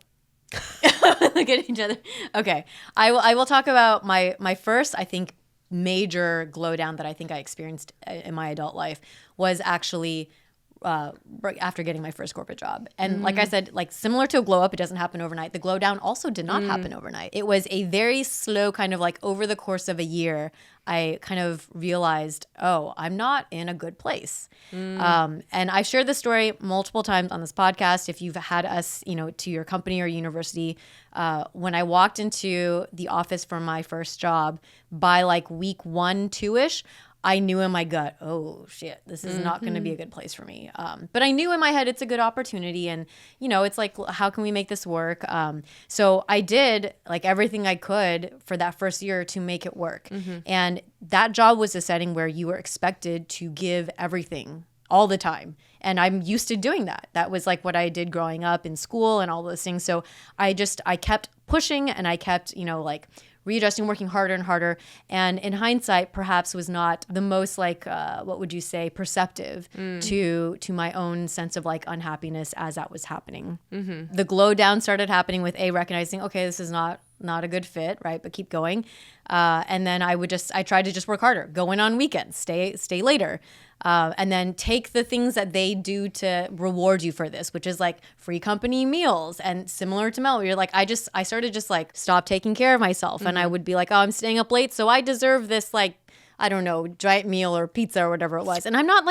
Look at each other. Okay, I will talk about my first, I think, major glow down that I think I experienced in my adult life was actually after getting my first corporate job. And like I said, like similar to a glow up, it doesn't happen overnight. The glow down also did not happen overnight. It was a very slow kind of like over the course of a year, I kind of realized, oh, I'm not in a good place. And I've shared this story multiple times on this podcast. If you've had us, to your company or university, when I walked into the office for my first job, by like week 1, 2-ish, I knew in my gut, oh shit, this is not going to be a good place for me. But I knew in my head it's a good opportunity, and it's like, how can we make this work? So I did like everything I could for that first year to make it work. And that job was a setting where you were expected to give everything all the time. And I'm used to doing that. That was like what I did growing up in school and all those things. So I kept pushing, and I kept, like readjusting, working harder and harder. And in hindsight, perhaps was not the most like, what would you say, perceptive to my own sense of like unhappiness as that was happening. The glow down started happening with recognizing, okay, this is not a good fit, right? But keep going. And then I tried to just work harder, go in on weekends, stay later. And then take the things that they do to reward you for this, which is like free company meals. And similar to Mel, where you're like, I started just like stop taking care of myself. And I would be like, oh, I'm staying up late, so I deserve this, like, I don't know, giant meal or pizza or whatever it was. And I'm not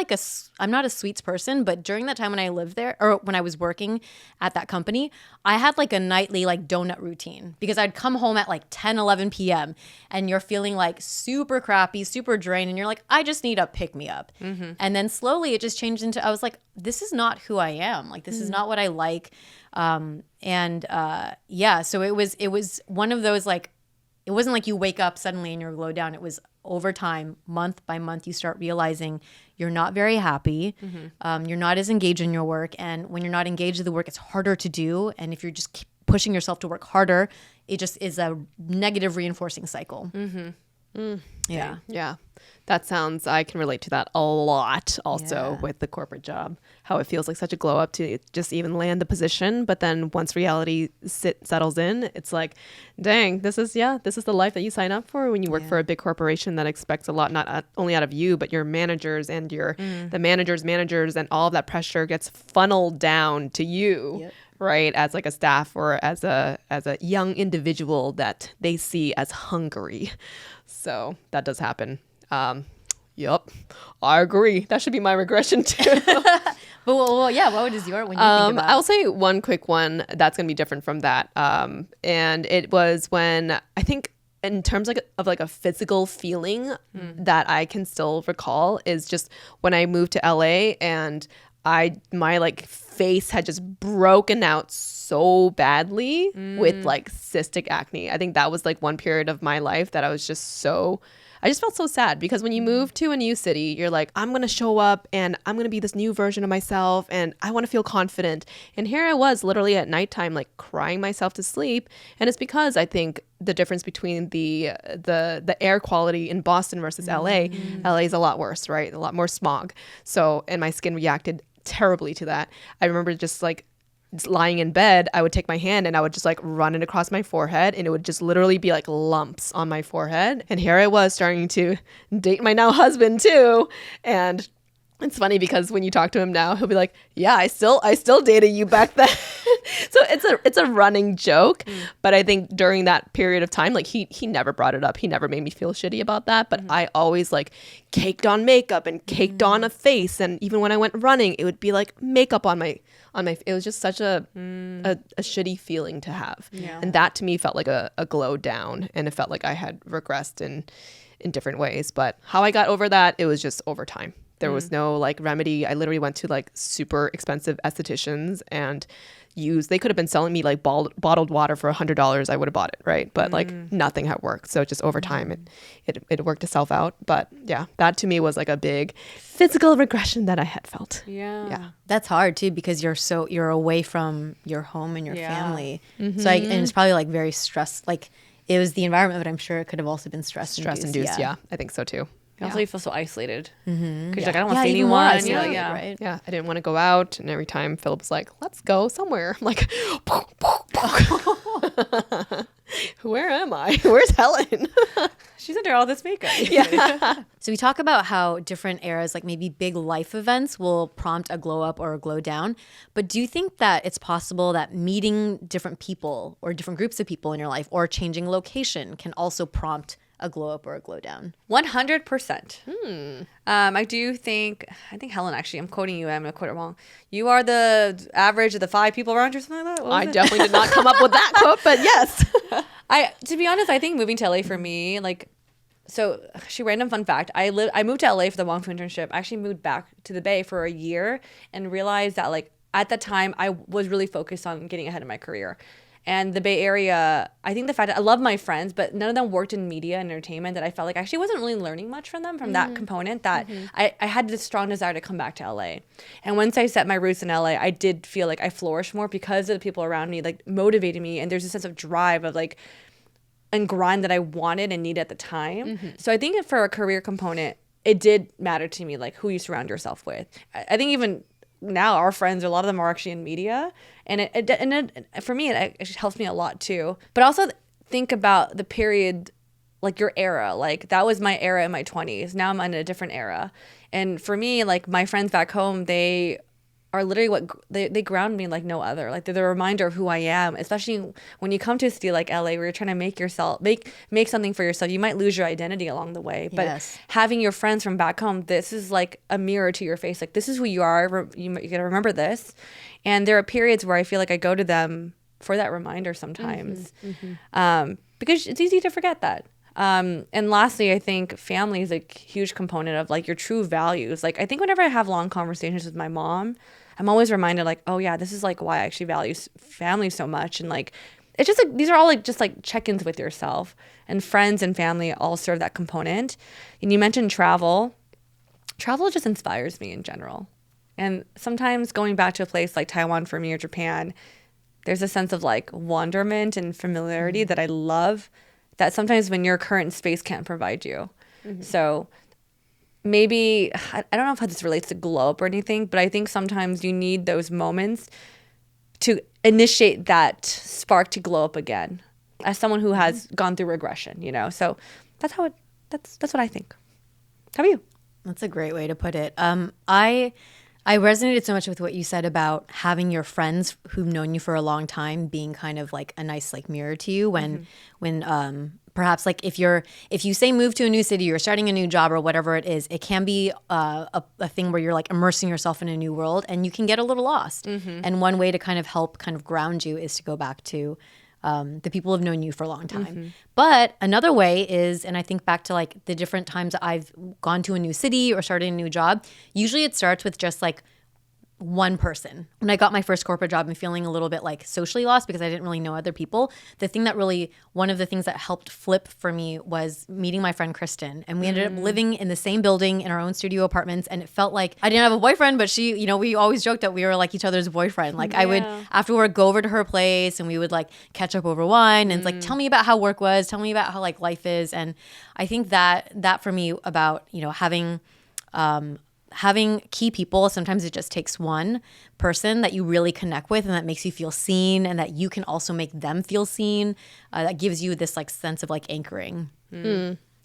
a sweets person, but during that time when I lived there, or when I was working at that company, I had like a nightly like donut routine, because I'd come home at like 10, 11 p.m. and you're feeling like super crappy, super drained. And you're like, I just need a pick me up. And then slowly it just changed into, I was like, this is not who I am. Like, this is not what I like. So it was one of those, like, it wasn't like you wake up suddenly and you're glow down. It was over time, month by month, you start realizing you're not very happy. You're not as engaged in your work. And when you're not engaged in the work, it's harder to do. And if you're just keep pushing yourself to work harder, it just is a negative reinforcing cycle. Yeah. Yeah. That sounds, I can relate to that a lot also with the corporate job, how it feels like such a glow up to just even land the position. But then once reality settles in, it's like, dang, this is the life that you sign up for when you work for a big corporation that expects a lot, not only out of you, but your managers and the managers, and all of that pressure gets funneled down to you. Right, as like a staff or as a young individual that they see as hungry. So that does happen. Yep, I agree. That should be my regression too. But what is your, when you think about? I'll say one quick one that's going to be different from that. And it was when, I think in terms of like a physical feeling that I can still recall, is just when I moved to LA and my like face had just broken out so badly with like cystic acne. I think that was like one period of my life that I just felt so sad, because when you move to a new city, you're like, I'm going to show up and I'm going to be this new version of myself and I want to feel confident. And here I was literally at nighttime, like crying myself to sleep. And it's because I think the difference between the air quality in Boston versus LA is a lot worse, right? A lot more smog. So, and my skin reacted terribly to that. I remember just like lying in bed, I would take my hand and I would just like run it across my forehead, and it would just literally be like lumps on my forehead. And here I was starting to date my now husband too. And it's funny because when you talk to him now, he'll be like, yeah, I still dated you back then. So it's a running joke. But I think during that period of time, like he never brought it up. He never made me feel shitty about that. But I always like caked on makeup and caked on a face. And even when I went running, it would be like makeup on my, it was just such a shitty feeling to have. Yeah. And that to me felt like a glow down, and it felt like I had regressed in different ways. But how I got over that, it was just over time. There was no like remedy. I literally went to like super expensive estheticians and they could have been selling me like bottled water for $100. I would have bought it, right? But like nothing had worked. So just over time, it worked itself out. But yeah, that to me was like a big physical regression that I had felt. Yeah. That's hard too, because you're away from your home and your family. So and it's probably like very stressed. Like it was the environment, but I'm sure it could have also been stress induced. Yeah, I think so too. Also, you feel so isolated because you're like, I don't want to see anyone. Right? Yeah, I didn't want to go out, and every time Philip was like, "Let's go somewhere," I'm like, "Where am I? Where's Helen?" She's under all this makeup. So we talk about how different eras, like maybe big life events, will prompt a glow up or a glow down. But do you think that it's possible that meeting different people or different groups of people in your life, or changing location, can also prompt a glow up or a glow down? 100%. I think Helen, actually, I'm quoting you, I'm going to quote it wrong. You are the average of the 5 people around you, or something like that? I definitely did not come up with that quote, but yes. To be honest, I think moving to LA for me, like, So actually, random fun fact, I moved to LA for the Wong Fu internship. I actually moved back to the Bay for a year and realized that like at the time I was really focused on getting ahead in my career. And the Bay Area, I think the fact that I love my friends, but none of them worked in media and entertainment, that I felt like I actually wasn't really learning much from them, from that component, that I had this strong desire to come back to LA. And once I set my roots in LA, I did feel like I flourished more because of the people around me, like motivated me. And there's a sense of drive of like, and grind that I wanted and needed at the time. So I think for a career component, it did matter to me, like who you surround yourself with. I think even now our friends, a lot of them are actually in media, and for me it helps me a lot too. But also think about the period, like your era, like that was my era in my 20s. Now I'm in a different era, and for me, like my friends back home, they are literally what they ground me like no other. Like they're the reminder of who I am, especially when you come to a city like LA where you're trying to make something for yourself. You might lose your identity along the way, but having your friends from back home, this is like a mirror to your face. Like this is who you are. You gotta remember this. And there are periods where I feel like I go to them for that reminder sometimes, because it's easy to forget that. And lastly, I think family is a huge component of like your true values. Like I think whenever I have long conversations with my mom, I'm always reminded like, oh yeah, this is like why I actually value family so much. And like, it's just like, these are all like just like check-ins with yourself, and friends and family all serve that component. And you mentioned travel. Travel just inspires me in general. And sometimes going back to a place like Taiwan for me, or Japan, there's a sense of like wonderment and familiarity that I love, that sometimes when your current space can't provide you. So maybe, I don't know if this relates to glow up or anything, but I think sometimes you need those moments to initiate that spark to glow up again, as someone who has gone through regression, you know? So that's what I think. How about you? That's a great way to put it. I resonated so much with what you said about having your friends who've known you for a long time being kind of like a nice like mirror to you when perhaps like if you say move to a new city or starting a new job or whatever it is, it can be a thing where you're like immersing yourself in a new world and you can get a little lost. And one way to kind of help kind of ground you is to go back to the people who have known you for a long time. But another way is, and I think back to like the different times I've gone to a new city or started a new job, usually it starts with just like one person. When I got my first corporate job and feeling a little bit like socially lost because I didn't really know other people, one of the things that helped flip for me was meeting my friend Kristen. And we ended up living in the same building in our own studio apartments. And it felt like I didn't have a boyfriend, but she, you know, we always joked that we were like each other's boyfriend. Like I would after work go over to her place and we would like catch up over wine and it's like, tell me about how work was, tell me about how like life is. And I think that for me about, you know, having key people, sometimes it just takes one person that you really connect with and that makes you feel seen and that you can also make them feel seen. That gives you this like sense of like anchoring.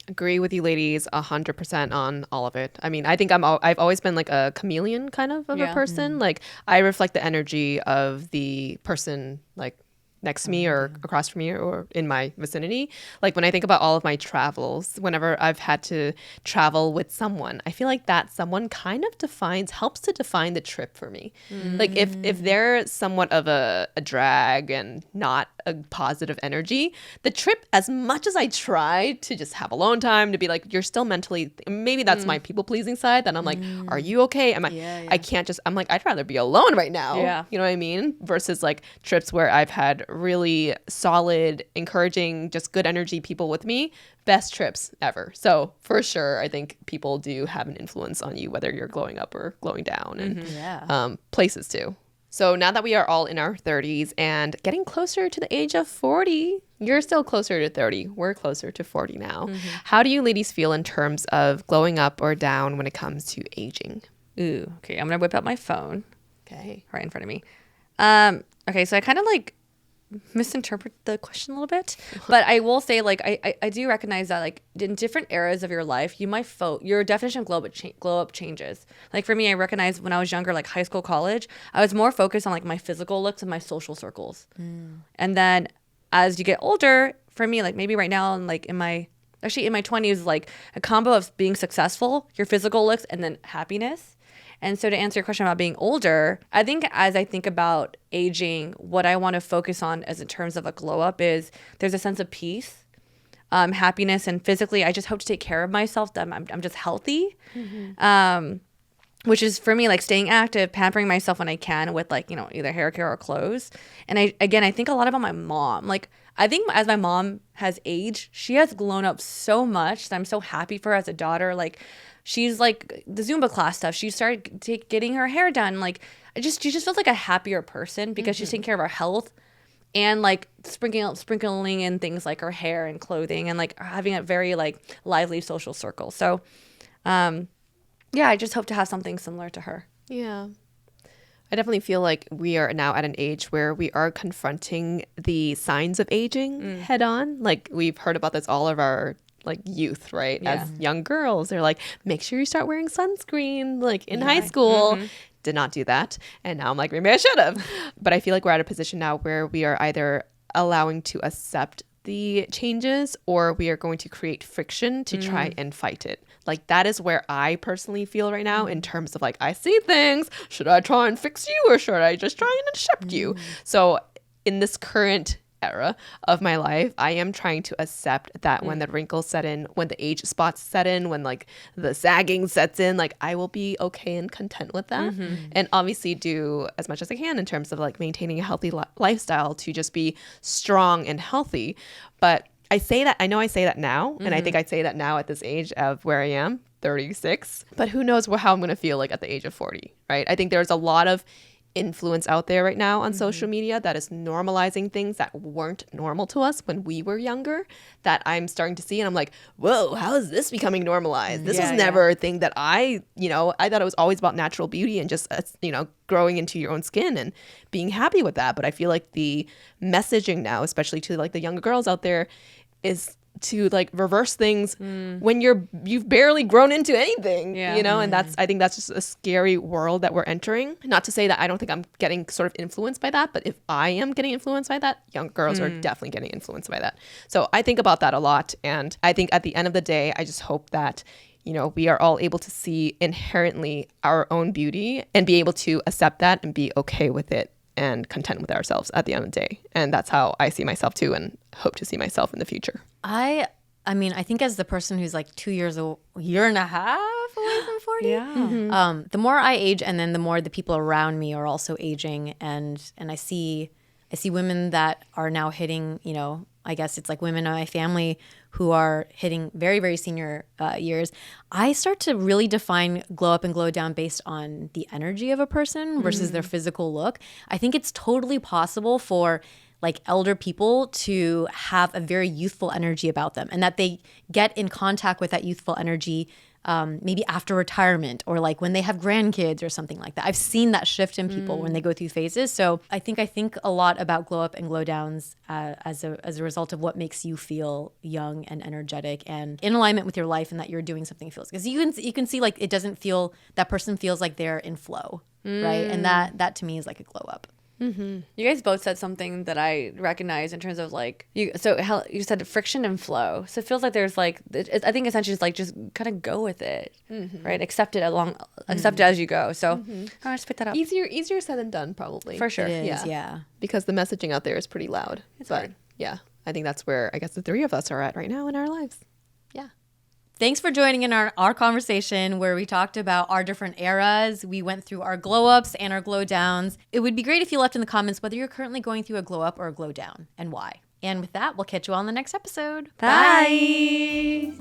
Agree with you ladies 100% on all of it. I mean, I think I've always been like a chameleon kind of a person. Like I reflect the energy of the person like next to me or across from me or in my vicinity. Like when I think about all of my travels, whenever I've had to travel with someone, I feel like that someone kind of helps to define the trip for me. Like if they're somewhat of a drag and not a positive energy, the trip, as much as I try to just have alone time, to be like, you're still mentally, maybe that's my people pleasing side, that I'm like, are you okay? I can't just, I'm like, I'd rather be alone right now. You know what I mean? Versus like trips where I've had really solid, encouraging, just good energy people with me, best trips ever. So for sure, I think people do have an influence on you, whether you're glowing up or glowing down, and places too. So now that we are all in our 30s and getting closer to the age of 40, you're still closer to 30. We're closer to 40 now. How do you ladies feel in terms of glowing up or down when it comes to aging? Ooh, okay. I'm going to whip out my phone. Okay. Right in front of me. Okay, so I kind of like misinterpret the question a little bit, but I will say like I do recognize that like in different eras of your life, you might your definition of glow up changes. Like for me, I recognize when I was younger, like high school, college, I was more focused on like my physical looks and my social circles. And then as you get older, for me, like maybe right now and like in my 20s, like a combo of being successful, your physical looks, and then happiness. And so to answer your question about being older, I think as I think about aging, what I want to focus on as in terms of a glow up is there's a sense of peace. happiness and physically. I just hope to take care of myself. That I'm just healthy. Which is for me like staying active, pampering myself when I can with like, you know, either hair care or clothes. And I think a lot about my mom. Like I think as my mom has aged, she has grown up so much that I'm so happy for her as a daughter. Like she's like the Zumba class stuff. She started getting her hair done. Like she just feels like a happier person because she's taking care of her health and like sprinkling in things like her hair and clothing and like having a very like lively social circle. So, yeah, I just hope to have something similar to her. Yeah. I definitely feel like we are now at an age where we are confronting the signs of aging head on. Like we've heard about this all of our like youth, right? Yeah. As young girls, they're like, make sure you start wearing sunscreen like in high school. Did not do that. And now I'm like, maybe I should have. But I feel like we're at a position now where we are either allowing to accept the changes or we are going to create friction to try and fight it. Like that is where I personally feel right now in terms of like, I see things. Should I try and fix you or should I just try and accept you? So in this current era of my life, I am trying to accept that when the wrinkles set in, when the age spots set in, when like the sagging sets in, like I will be okay and content with that. And obviously do as much as I can in terms of like maintaining a healthy lifestyle to just be strong and healthy. But I say that now, and I think I'd say that now at this age of where I am, 36. But who knows how I'm going to feel like at the age of 40, right? I think there's a lot of influence out there right now on social media that is normalizing things that weren't normal to us when we were younger that I'm starting to see. And I'm like, whoa, how is this becoming normalized? This was never a thing that I thought it was always about natural beauty and just, growing into your own skin and being happy with that. But I feel like the messaging now, especially to like the younger girls out there, is to like reverse things when you've barely grown into anything, and I think that's just a scary world that we're entering. Not to say that I don't think I'm getting sort of influenced by that, but if I am getting influenced by that, young girls are definitely getting influenced by that. So I think about that a lot. And I think at the end of the day, I just hope that we are all able to see inherently our own beauty and be able to accept that and be okay with it and content with ourselves at the end of the day. And that's how I see myself too and hope to see myself in the future. I mean, I think as the person who's like 2 years, a year and a half away from 40, the more I age and then the more the people around me are also aging. And I see women that are now hitting, I guess it's like women in my family who are hitting very, very senior years. I start to really define glow up and glow down based on the energy of a person versus their physical look. I think it's totally possible for like elder people to have a very youthful energy about them and that they get in contact with that youthful energy maybe after retirement or like when they have grandkids or something like that. I've seen that shift in people when they go through phases. So I think a lot about glow up and glow downs as a result of what makes you feel young and energetic and in alignment with your life and that you're doing something feels. Because you can see like it doesn't feel, that person feels like they're in flow, right? And that to me is like a glow up. You guys both said something that I recognize in terms of like you said friction and flow. So it feels like there's like I think essentially it's like just kind of go with it, right? Accept it as you go. So I just pick that up. Easier said than done, probably. For sure. It is, yeah. Because the messaging out there is pretty loud. It's hard. Yeah, I think that's where I guess the three of us are at right now in our lives. Yeah. Thanks for joining in our conversation where we talked about our different eras. We went through our glow ups and our glow downs. It would be great if you left in the comments whether you're currently going through a glow up or a glow down and why. And with that, we'll catch you all in the next episode. Bye.